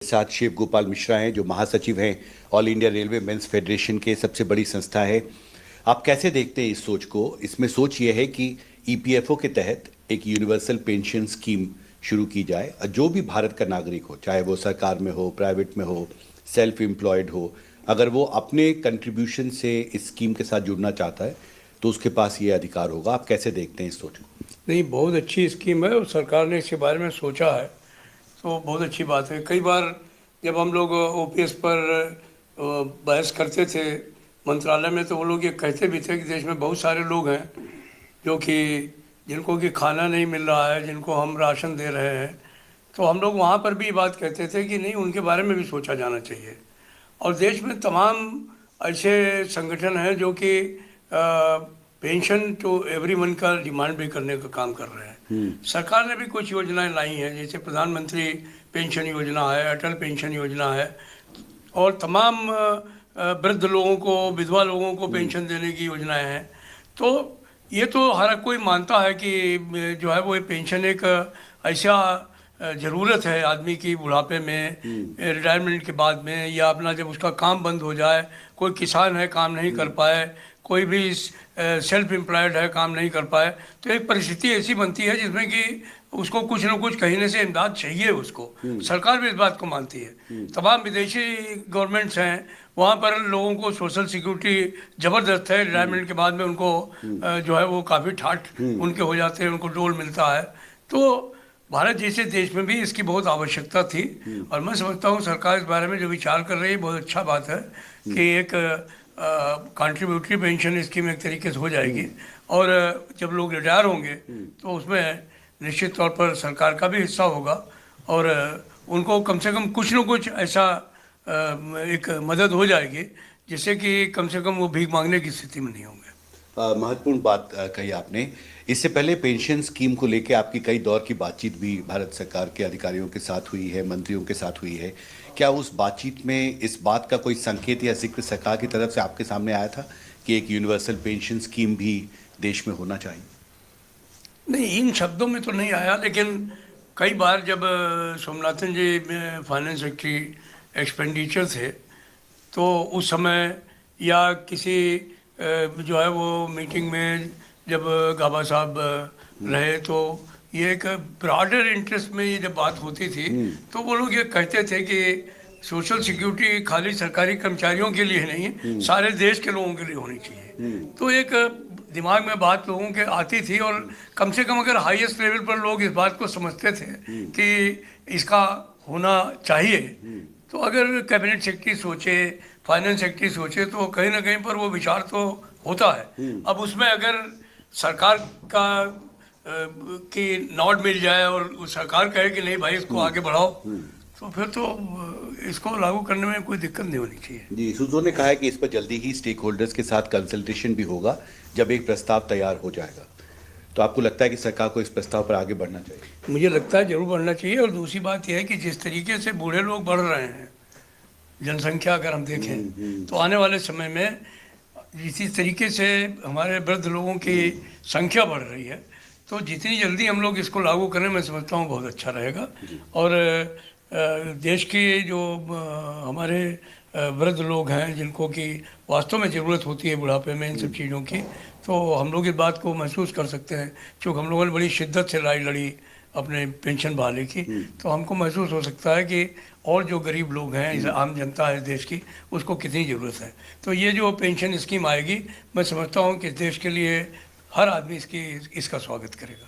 साथ शिव गोपाल मिश्रा हैं जो महासचिव हैं all India railway men's federation के, सबसे बड़ी संस्था है। आप कैसे देखते हैं इस सोच को? इसमें सोच ये है कि ईपीएफओ के तहत एक यूनिवर्सल पेंशन स्कीम शुरू की जाए। जो भी भारत का नागरिक हो, चाहे वो सरकार में हो, प्राइवेट में हो, सेल्फ एम्प्लॉयड हो, अगर वो अपने कंट्रीब्यूशन से इस स्कीम के साथ जुड़ना चाहता है तो उसके पास ये अधिकार होगा। आप कैसे देखते हैं इस सोच को? नहीं, बहुत अच्छी स्कीम है और सरकार ने इसके बारे में सोचा है, तो बहुत अच्छी बात है। कई बार जब हम लोग ओपीएस पर बहस करते थे मंत्रालय में, तो वो लोग ये कहते भी थे कि देश में बहुत सारे लोग हैं जो कि जिनको कि खाना नहीं मिल रहा है, जिनको हम राशन दे रहे हैं। तो हम लोग वहाँ पर भी ये बात कहते थे कि नहीं, उनके बारे में भी सोचा जाना चाहिए। और देश में तमाम ऐसे संगठन हैं जो कि पेंशन टू एवरीवन का डिमांड भी करने का काम कर रहे हैं। सरकार ने भी कुछ योजनाएं लाई हैं, जैसे प्रधानमंत्री पेंशन योजना है, अटल पेंशन योजना है, और तमाम वृद्ध लोगों को, विधवा लोगों को पेंशन देने की योजनाएं हैं। तो ये तो हर कोई मानता है कि जो है वो पेंशन एक ऐसा ज़रूरत है आदमी की बुढ़ापे में, रिटायरमेंट के बाद में, या अपना जब उसका काम बंद हो जाए, कोई किसान है काम नहीं कर पाए, कोई भी सेल्फ एम्प्लॉयड है काम नहीं कर पाए, तो एक परिस्थिति ऐसी बनती है जिसमें कि उसको कुछ न कुछ कहने से इमदाद चाहिए उसको। सरकार भी इस बात को मानती है। तमाम विदेशी गवर्नमेंट्स हैं, वहाँ पर लोगों को सोशल सिक्योरिटी ज़बरदस्त है। रिटायरमेंट के बाद में उनको जो है वो काफ़ी ठाठ उनके हो जाते हैं, उनको डोल मिलता है। तो भारत जैसे देश में भी इसकी बहुत आवश्यकता थी, और मैं समझता हूँ सरकार इस बारे में जो विचार कर रही है बहुत अच्छा बात है कि एक कंट्रीब्यूटरी पेंशन स्कीम एक तरीके से हो जाएगी, और जब लोग रिटायर होंगे तो उसमें निश्चित तौर पर सरकार का भी हिस्सा होगा, और उनको कम से कम कुछ न कुछ ऐसा एक मदद हो जाएगी जिससे कि कम से कम वो भीख मांगने की स्थिति में नहीं होंगे। महत्वपूर्ण बात कही आपने। इससे पहले पेंशन स्कीम को लेकर आपकी कई दौर की बातचीत भी भारत सरकार के अधिकारियों के साथ हुई है, मंत्रियों के साथ हुई है। क्या उस बातचीत में इस बात का कोई संकेत या जिक्र सरकार की तरफ से आपके सामने आया था कि एक यूनिवर्सल पेंशन स्कीम भी देश में होना चाहिए? नहीं, इन शब्दों में तो नहीं आया, लेकिन कई बार जब सोमनाथन जी फाइनेंस सेक्रेटरी एक्सपेंडिचर थे तो उस समय, या किसी जो है वो मीटिंग में जब गाबा साहब रहे, तो ये एक ब्रॉडर इंटरेस्ट में ये जब बात होती थी तो वो लोग ये कहते थे कि सोशल सिक्योरिटी खाली सरकारी कर्मचारियों के लिए नहीं, सारे देश के लोगों के लिए होनी चाहिए। तो एक दिमाग में बात लोगों के आती थी, और कम से कम अगर हाईएस्ट लेवल पर लोग इस बात को समझते थे कि इसका होना चाहिए, तो अगर कैबिनेट सेक्रेटरी सोचे, फाइनेंस सेक्रेटरी सोचे, तो कहीं ना कहीं पर वो विचार तो होता है। अब उसमें अगर सरकार का की नॉट मिल जाए और सरकार कहे कि नहीं भाई इसको आगे बढ़ाओ, तो फिर तो इसको लागू करने में कोई दिक्कत नहीं होनी चाहिए। जी, सूत्रों ने कहा है कि इस पर जल्दी ही स्टेक होल्डर्स के साथ कंसल्टेशन भी होगा जब एक प्रस्ताव तैयार हो जाएगा। तो आपको लगता है कि सरकार को इस प्रस्ताव पर आगे बढ़ना चाहिए? मुझे लगता है जरूर बढ़ना चाहिए। और दूसरी बात यह है कि जिस तरीके से बूढ़े लोग बढ़ रहे हैं, जनसंख्या अगर हम देखें तो आने वाले समय में इसी तरीके से हमारे वृद्ध लोगों की संख्या बढ़ रही है, तो जितनी जल्दी हम लोग इसको लागू करें, मैं समझता हूँ बहुत अच्छा रहेगा। और देश की जो हमारे वृद्ध लोग हैं जिनको कि वास्तव में ज़रूरत होती है बुढ़ापे में इन सब चीज़ों की, तो हम लोग इस बात को महसूस कर सकते हैं। क्योंकि हम लोगों ने बड़ी शिद्दत से लड़ाई लड़ी अपने पेंशन बहाली की, तो हमको महसूस हो सकता है कि और जो गरीब लोग हैं, आम जनता है देश की, उसको कितनी ज़रूरत है। तो ये जो पेंशन स्कीम आएगी, मैं समझता हूँ कि देश के लिए हर आदमी इसका स्वागत करेगा।